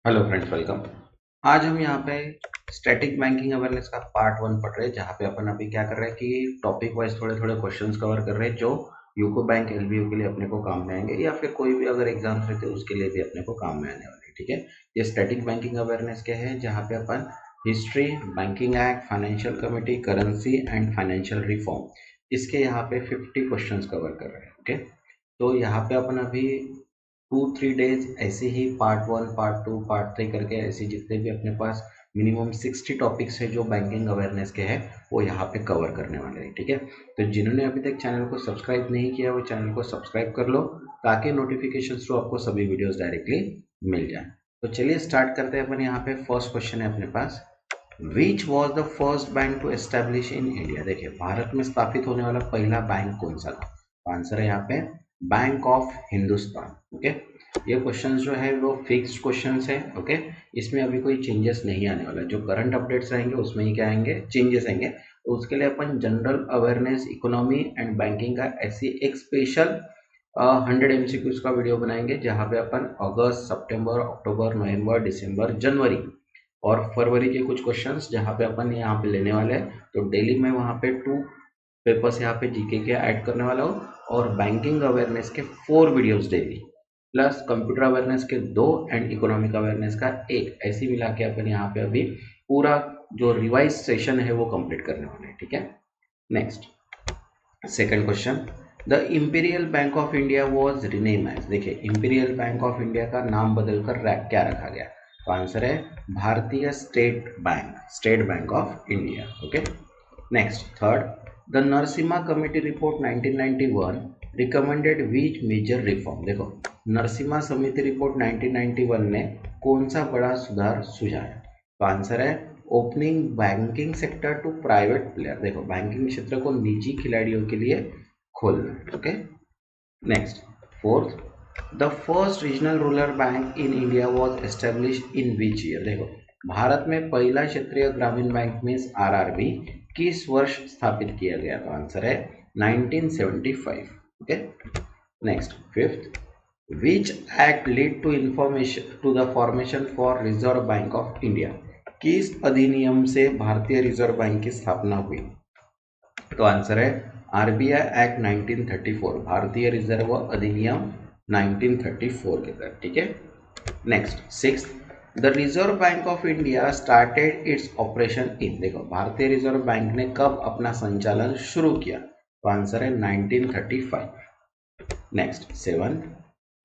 Hello friends, welcome. आज हम यहाँ पे स्टैटिक बैंकिंग अवेयरनेस का पार्ट 1 पढ़ रहे हैं, जहाँ पे अपन अभी क्या कर रहे हैं कि टॉपिक वाइज थोड़े थोड़े क्वेश्चंस कवर कर रहे हैं जो यूको बैंक एलबीओ के लिए अपने को काम में आएंगे या फिर कोई भी अगर एग्जाम रहते हैं उसके लिए भी अपने को काम में आने वाले हैं। ठीक है, ये स्टैटिक बैंकिंग अवेयरनेस के हैं जहाँ पे अपन history, banking act, financial committee, currency and financial reform, इसके यहाँ पे 50 क्वेश्चन कवर कर रहे हैं। ओके, तो यहाँ पे अपन अभी 2-3 डेज ऐसे ही पार्ट 1, पार्ट 2, पार्ट 3 करके ऐसे जितने भी अपने पास मिनिमम 60 टॉपिक्स है जो बैंकिंग अवेयरनेस के हैं वो यहाँ पे कवर करने वाले हैं। ठीक है, तो जिन्होंने अभी तक चैनल को सब्सक्राइब नहीं किया वो चैनल को सब्सक्राइब कर लो ताकि नोटिफिकेशन थ्रू आपको सभी वीडियोस डायरेक्टली मिल जाए। तो चलिए स्टार्ट करते हैं। अपन यहाँ पे फर्स्ट क्वेश्चन है अपने पास, which was the first bank to establish in India. देखिए, भारत में स्थापित होने वाला पहला बैंक कौन सा था? तो आंसर है यहाँ पे बैंक ऑफ हिंदुस्तान। ओके, ये क्वेश्चन जो है वो फिक्स्ड क्वेश्चन है। ओके, इसमें अभी कोई चेंजेस नहीं आने वाला। जो करंट अपडेट्स रहेंगे उसमें ही क्या आएंगे, चेंजेस आएंगे। तो उसके लिए अपन general awareness, economy and banking का ऐसी एक स्पेशल 100 MCQs का वीडियो बनाएंगे जहाँ पे अपन अगस्त, सितंबर, अक्टूबर, नवंबर, दिसंबर, जनवरी और फरवरी के कुछ क्वेश्चंस जहाँ पे अपन यहाँ पे लेने वाले हैं। तो डेली मैं वहाँ पे 2 पेपर्स यहाँ पे जीके के ऐड करने वाला हूँ और बैंकिंग अवेयरनेस के 4 videos daily, plus computer awareness के 2 एंड इकोनॉमिक अवेयरनेस का 1, ऐसे मिला के अपन यहाँ पे अभी पूरा जो रिवाइज सेशन है वो कंप्लीट करने वाले हैं। ठीक है, next second question, the imperial bank of India was rename as. देखिए, इंपीरियल बैंक ऑफ इंडिया का नाम बदलकर क्या रखा गया? तो आंसर है भारतीय state bank, state bank of India. Okay, next third, the Narasimha committee report 1991 recommended which major reform. देखो, नरसिम्हा समिति रिपोर्ट 1991 ने कौन सा बड़ा सुधार सुझाया? तो आंसर है opening banking sector to private player. देखो, बैंकिंग क्षेत्र को निजी खिलाड़ियों के लिए खोलना। Okay, next fourth, the first regional rural bank in India was establish in which year. देखो, भारत में पहला क्षेत्रीय ग्रामीण बैंक मीन्स आरआरबी किस वर्ष स्थापित किया गया? तो आंसर है 1975। Okay, next fifth, which act lead to information to the formation for reserve bank of India. किस अधिनियम से भारतीय रिजर्व बैंक की स्थापना हुई? तो आंसर है आरबीआई एक्ट 1934, भारतीय रिजर्व अधिनियम 1934 के तहत। ठीक है, next sixth, the reserve bank of India started its operation in. देखो, भारतीय रिजर्व बैंक ने कब अपना संचालन शुरू किया? तो आंसर है 1935। Next seventh,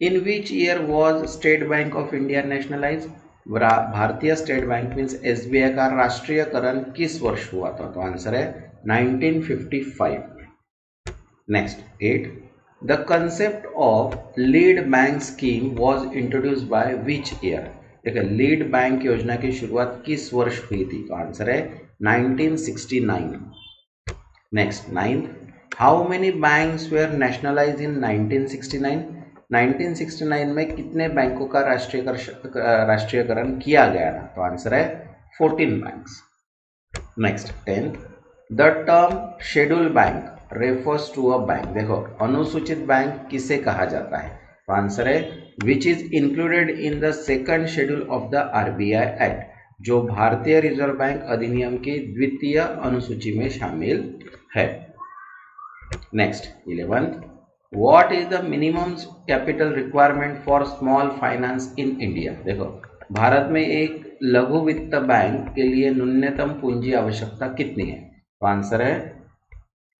in which year was state bank of India nationalise. भारतीय स्टेट बैंक मीन्स एसबीआई का राष्ट्रीयकरण किस वर्ष हुआ था? तो आंसर है 1955। Next eight, the concept of lead bank scheme was introduced by which year. देखिए, लीड बैंक योजना की शुरुआत किस वर्ष हुई थी? तो आंसर है 1969। Next ninth, how many banks were nationalize in 1969। 1969 में कितने बैंकों का राष्ट्रीयकरण किया गया था? तो आंसर है 14 banks. Next tenth, the term schedule bank refers to a bank. देखो, अनुसूचित बैंक किसे कहा जाता है? तो आंसर है which is included in the second schedule of the RBI act, जो भारतीय रिजर्व बैंक अधिनियम की द्वितीय अनुसूची में शामिल है। Next 11th, what is the minimum capital requirement for small finance in India. देखो, भारत में एक लघु वित्त बैंक के लिए न्यूनतम पूंजी आवश्यकता कितनी है? तो आंसर है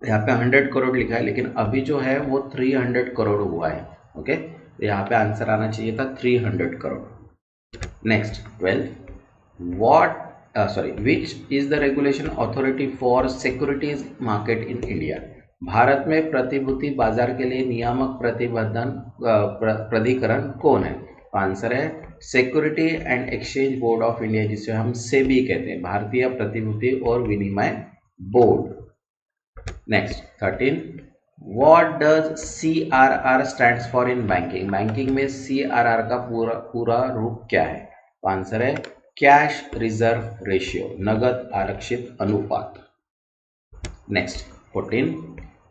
यहाँ पे 100 करोड़ लिखा है, लेकिन अभी जो है वो 300 करोड़ हुआ है। ओके, तो यहाँ पे आंसर आना चाहिए था 300 crore. Next 12th, what which is the regulation authority for securities market in India. Bharat में प्रतिभूति बाजार के लिए नियामक प्राधिकरण कौन है? आंसर है security and exchange board of India, जिसे हम सेबी कहते हैं, भारतीय प्रतिभूति और विनिमय board. Next 13, what does CRR stands for in banking. Banking में CRR का पूरा रूप क्या है? आंसर है कैश रिजर्व रेशियो, नगद आरक्षित अनुपात। Next 14,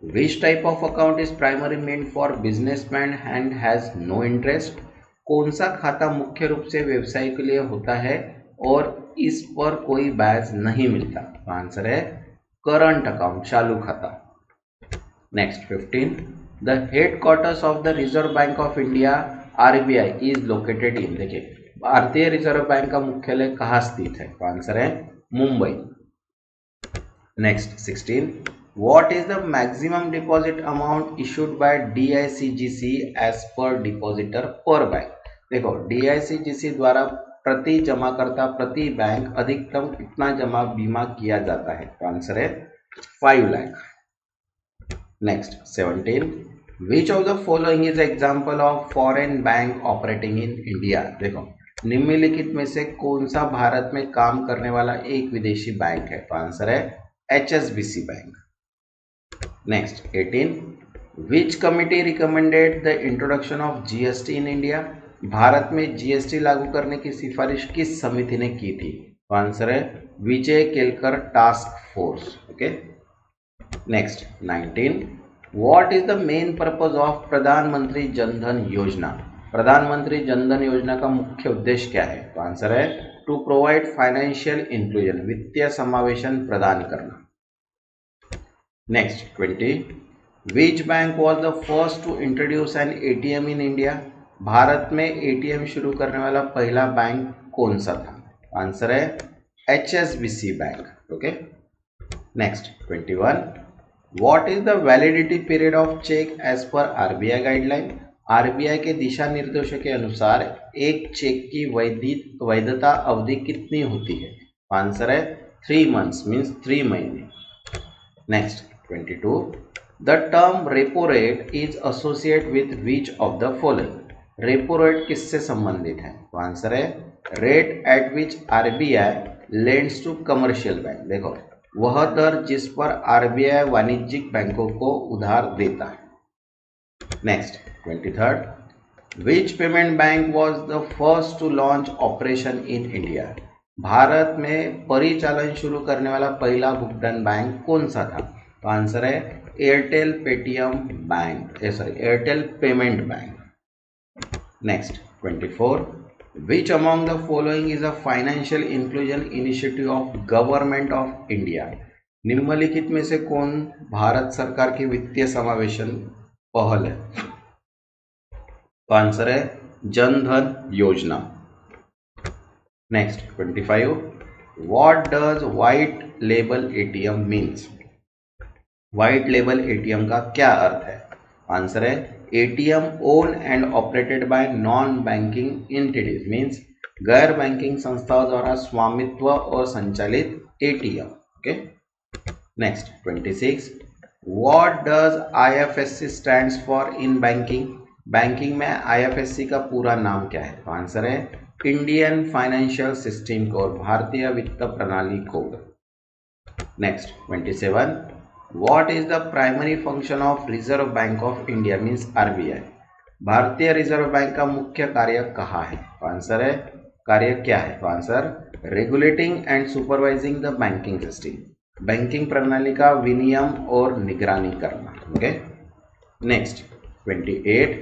which type of account is primary meant for businessman and has no interest। कौन सा खाता मुख्य रूप से व्यवसाय के लिए होता है और इस पर कोई ब्याज नहीं मिलता? तो आंसर है करंट अकाउंट, चालू खाता। Next 15, the headquarters of the reserve bank of India RBI is located इन। देखिए भारतीय रिजर्व बैंक का मुख्यालय कहाँ स्थित है? तो आंसर है Mumbai. Next 16, what is the maximum deposit amount issued by DICGC as per depositor per bank? देखो DICGC द्वारा प्रति जमाकर्ता प्रति बैंक अधिकतम कितना जमा बीमा किया जाता है? तो आंसर है 5 lakh. Next 17, which of the following is example of foreign bank operating in India? देखो निम्नलिखित में से कौन सा भारत में काम करने वाला एक विदेशी बैंक है? तो आंसर है HSBC bank. Next 18, which committee recommended the introduction of GST in India? Bharat में GST लागू करने की सिफारिश किस समिति ने की थी? तो आंसर है Vijay Kelkar task force. Okay. Next 19, what is the main purpose of Pradhanmantri Jan धन योजना? प्रधानमंत्री जन धन योजना का मुख्य उद्देश्य क्या है? तो आंसर है टू प्रोवाइड फाइनेंशियल इंक्लूजन, वित्तीय समावेशन प्रदान करना। Next 20, which bank was the first to introduce an ATM in India? Bharat में ATM शुरू करने वाला पहला बैंक कौन सा था? आंसर है HSBC bank. Okay. Next 21, what is the validity period of cheque as per RBI guideline? RBI के दिशा निर्देशों के अनुसार एक चेक की वैधता अवधि कितनी होती है? आंसर है 3 months, मीन्स 3 महीने। Next 22, the term repo rate is associated with which of the following? Repo rate किससे संबंधित है? तो आंसर है rate at which RBI lends to commercial bank. देखो वह दर जिस पर RBI वाणिज्यिक बैंकों को उधार देता है। Next 23, which payment bank was the first to launch operation in India? Bharat में परिचालन शुरू करने वाला पहला भुगतान बैंक कौन सा था? तो आंसर है Airtel payment bank. Next 24, which among the following is a financial inclusion initiative of government of India? निम्नलिखित में से कौन भारत सरकार की वित्तीय समावेशन पहल है? तो आंसर है जन धन योजना। Next 25, what does white label ATM means? White label ATM का क्या अर्थ है? आंसर है ATM own and operated by non banking entities, means गैर बैंकिंग संस्थाओं द्वारा स्वामित्व और संचालित ATM। Okay. Next 26, what does IFSC stands for in banking? Banking में IFSC का पूरा नाम क्या है? तो आंसर है इंडियन फाइनेंशियल सिस्टम कोड, भारतीय वित्त प्रणाली code. Next 27, what is the primary function of reserve bank of India means RBI? भारतीय रिजर्व बैंक का मुख्य कार्य कहाँ है? तो आंसर है कार्य क्या है? तो answer regulating and supervising the banking system, banking प्रणाली का विनियम और निगरानी करना। Okay. Next 28,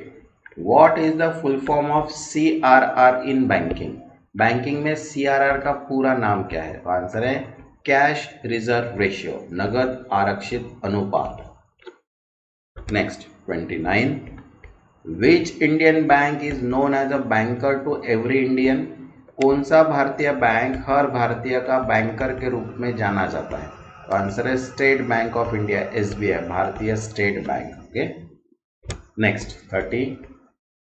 what is the full form of CRR in banking? Banking में CRR का पूरा नाम क्या है? तो आंसर है कैश रिजर्व रेशियो, नगद आरक्षित अनुपात। Next 29, which Indian bank is known as a banker to every Indian? कौन सा भारतीय बैंक हर भारतीय का बैंकर के रूप में जाना जाता है? तो आंसर है state bank of India, SBI, भारतीय state bank. Okay. Next 30,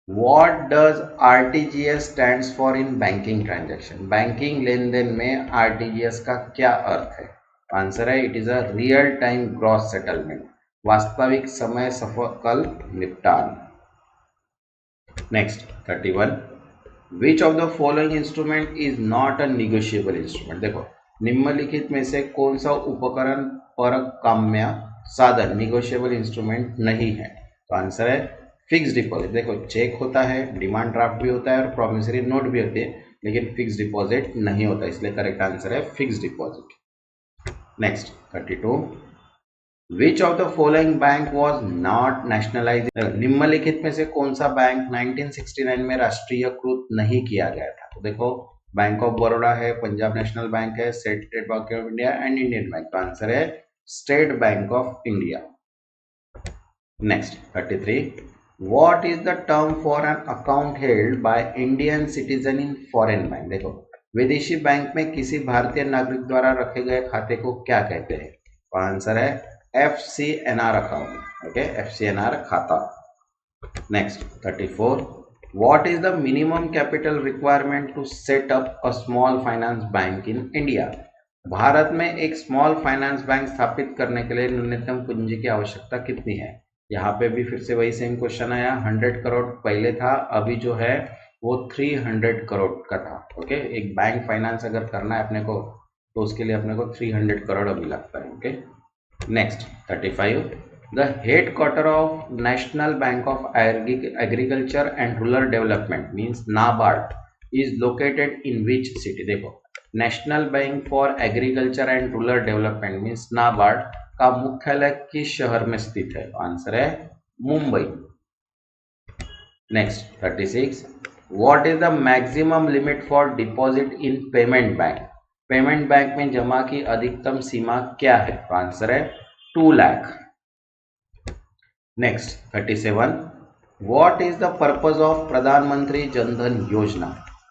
what does RTGS stands for in banking transaction? Banking लेन देन में RTGS का क्या अर्थ है? आंसर है it is a real time gross settlement, वास्तविक समय सफल निपटान। Next 31, which of the following instrument is not a negotiable instrument? देखो निम्नलिखित में से कौन सा उपकरण परक काम्य साधन निगोशिएबल इंस्ट्रूमेंट नहीं है? तो आंसर है फिक्स डिपॉजिट। देखो चेक होता है, डिमांड ड्राफ्ट भी होता है और प्रॉमिसरी नोट भी होती है, लेकिन फिक्स डिपॉजिट नहीं होता, इसलिए करेक्ट आंसर है fix deposit. Next 32, which of the following bank was not nationalise, निम्नलिखित में से कौन सा बैंक 1969 में राष्ट्रीयकृत नहीं किया गया था? तो देखो, बैंक ऑफ बड़ौदा है, पंजाब नेशनल बैंक है, state bank of India and Indian bank. तो आंसर है state bank of India. Next 33, what is the term for an account held by Indian citizen in foreign bank? देखो, विदेशी bank में किसी भारतीय नागरिक द्वारा रखे गए खाते को क्या कहते हैं? तो आंसर है FCNR अकाउंट। ओके, FCNR खाता। Next 34, what is the minimum capital requirement to set up a small finance bank in India? Bharat में एक स्मॉल फाइनेंस बैंक स्थापित करने के लिए न्यूनतम पूंजी की आवश्यकता कितनी है? यहाँ पे भी फिर से वही सेम क्वेश्चन आया। 100 करोड़ पहले था, अभी जो है वो 300 करोड़ का था। ओके, एक बैंक फाइनेंस अगर करना है अपने को तो उसके लिए अपने को 300 करोड़ अभी लगता है। Okay, next 35, the headquarter of National Bank of Agriculture and Rural Development means NABARD is located in which city? देखो, National Bank for Agriculture and Rural Development means NABARD का मुख्यालय किस शहर में स्थित है? आंसर है Mumbai. Next 36, what is the maximum limit for deposit in payment bank? Payment bank में जमा की अधिकतम सीमा क्या है? तो आंसर है 2 lakh. Next 37, what is the purpose of प्रधानमंत्री जनधन योजना?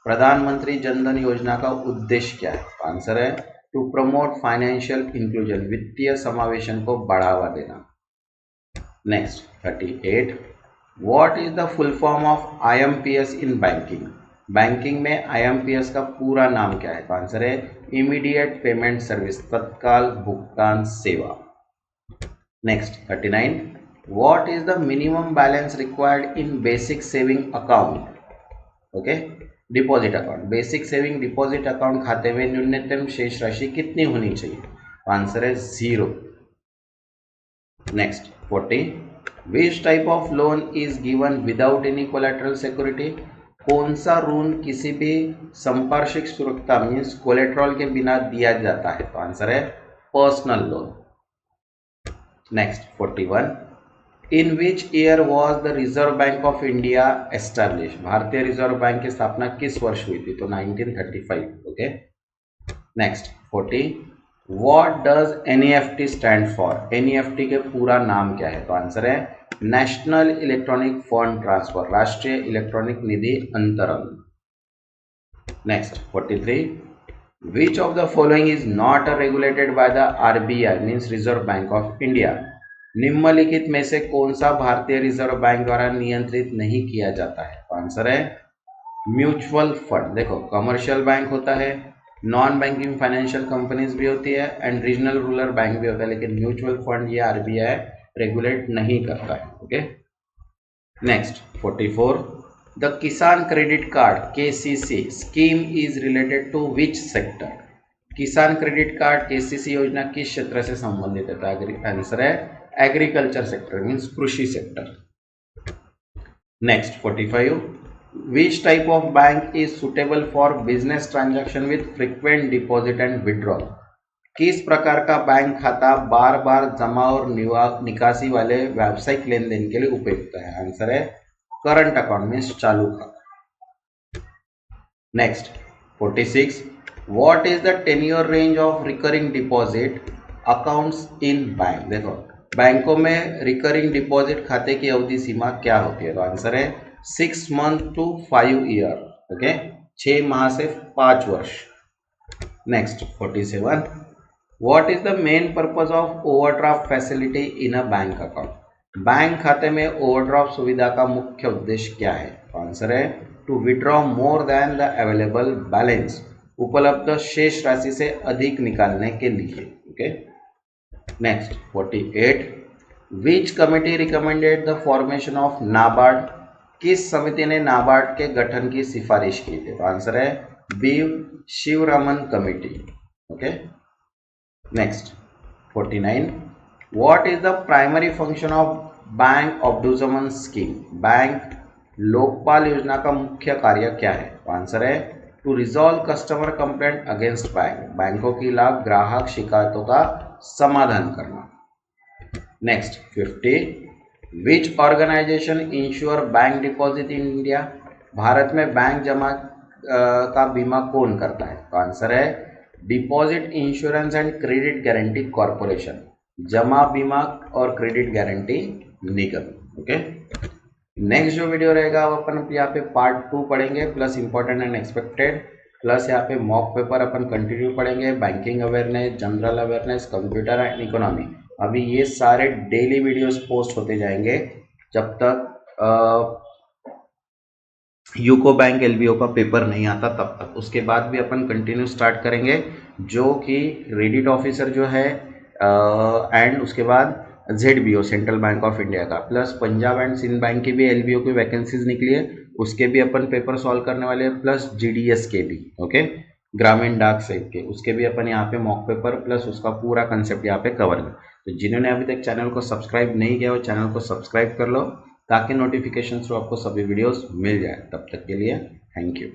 प्रधानमंत्री जनधन योजना का उद्देश्य क्या है? तो आंसर है टू प्रमोट फाइनेंशियल इंक्लूजन, वित्तीय समावेशन को बढ़ावा देना। Next 38, what is the full form of IMPS in banking? Banking में IMPS का पूरा नाम क्या है? तो आंसर है इमीडिएट पेमेंट सर्विस, तत्काल भुगतान सेवा। Next 39, what is the minimum balance required in basic saving account? Okay, deposit account, basic saving deposit account खाते में न्यूनतम शेष राशि कितनी होनी चाहिए? आंसर है 0। Next 40, which type of loan is given without any collateral security? कौन सा ऋण किसी भी संपार्श्विक सुरक्षा मीन्स कोलेट्रल के बिना दिया जाता है? तो आंसर है personal loan. Next 41, in which year was the reserve bank of India establish? भारतीय रिजर्व बैंक की स्थापना किस वर्ष हुई थी? तो 1935। Okay, next 40, what does NEFT stand for? NEFT के पूरा नाम क्या है? तो आंसर है नेशनल इलेक्ट्रॉनिक फंड ट्रांसफर, राष्ट्रीय इलेक्ट्रॉनिक निधि अंतरण। Next 43, which of the following is not regulated by the RBI means reserve bank of India? निम्नलिखित में से कौन सा भारतीय रिजर्व बैंक द्वारा नियंत्रित नहीं किया जाता है? तो आंसर है म्यूचुअल फंड। देखो, कमर्शियल बैंक होता है, नॉन बैंकिंग फाइनेंशियल कंपनीज भी होती है एंड रीजनल रूरल बैंक भी होता है, लेकिन म्यूचुअल फंड ये RBI रेगुलेट नहीं करता है। ओके, नेक्स्ट 44, द Kisan credit card KCC scheme is related to which sector? Kisan credit card KCC योजना किस क्षेत्र से संबंधित है? आंसर है एग्रीकल्चर सेक्टर मीन्स कृषि sector. Next 45, which type of bank is suitable for business transaction with frequent deposit and withdrawal? किस प्रकार का बैंक खाता बार बार जमा और निकासी वाले व्यावसायिक लेन देन के लिए उपयुक्त है? आंसर है करंट अकाउंट मीन्स चालू खाता। Next 46, what is the tenure range of recurring deposit accounts in bank? देखो, बैंकों में रिकरिंग डिपॉजिट खाते की अवधि सीमा क्या होती है? तो आंसर है 6 मंथ टू 5 ईयर। ओके, 6 माह से 5 वर्ष। Next 47, what is the main purpose of overdraft facility in a bank account? Bank खाते में ओवरड्राफ्ट सुविधा का मुख्य उद्देश्य क्या है? तो आंसर है to withdraw more than the available balance, उपलब्ध शेष राशि से अधिक निकालने के लिए। Okay, next 48, which committee recommended the formation of NABARD? किस समिति ने नाबार्ड के गठन की सिफारिश की थी? तो आंसर है बीव Sivaraman committee. Okay, next 49, what is the primary function of bank ombudsman scheme? Bank लोकपाल योजना का मुख्य कार्य क्या है? तो आंसर है to resolve customer complaint against bank, बैंकों की खिलाफ ग्राहक शिकायतों का समाधान करना। Next 50, which organisation insure bank deposit in India? Bharat में बैंक जमा का बीमा कौन करता है? तो आंसर है deposit insurance and credit guarantee corporation, जमा बीमा और क्रेडिट गारंटी निगम। ओके, नेक्स्ट जो वीडियो रहेगा वो अपन यहाँ पे पार्ट 2 पढ़ेंगे, plus important and expected, plus यहाँ पे मॉक पेपर अपन कंटिन्यू पढ़ेंगे, banking awareness, general awareness, computer and economy. अभी ये सारे डेली वीडियोस पोस्ट होते जाएंगे जब तक यूको बैंक एलबीओ का पेपर नहीं आता तब तक। उसके बाद भी अपन कंटिन्यू स्टार्ट करेंगे, जो कि क्रेडिट ऑफिसर जो है एंड उसके बाद ZBO Central Bank of India का, plus Punjab and Sind bank की भी एलबीओ की वैकेंसीज निकली है, उसके भी अपन पेपर सॉल्व करने वाले हैं, प्लस GDS के भी। ओके, ग्रामीण डाक सेवक के, उसके भी अपन यहाँ पे मॉक पेपर प्लस उसका पूरा कंसेप्ट यहाँ पे कवर कर। तो जिन्होंने अभी तक चैनल को सब्सक्राइब नहीं किया वो चैनल को सब्सक्राइब कर लो, ताकि नोटिफिकेशन थ्रू आपको सभी वीडियोस मिल जाए। तब तक के लिए थैंक यू।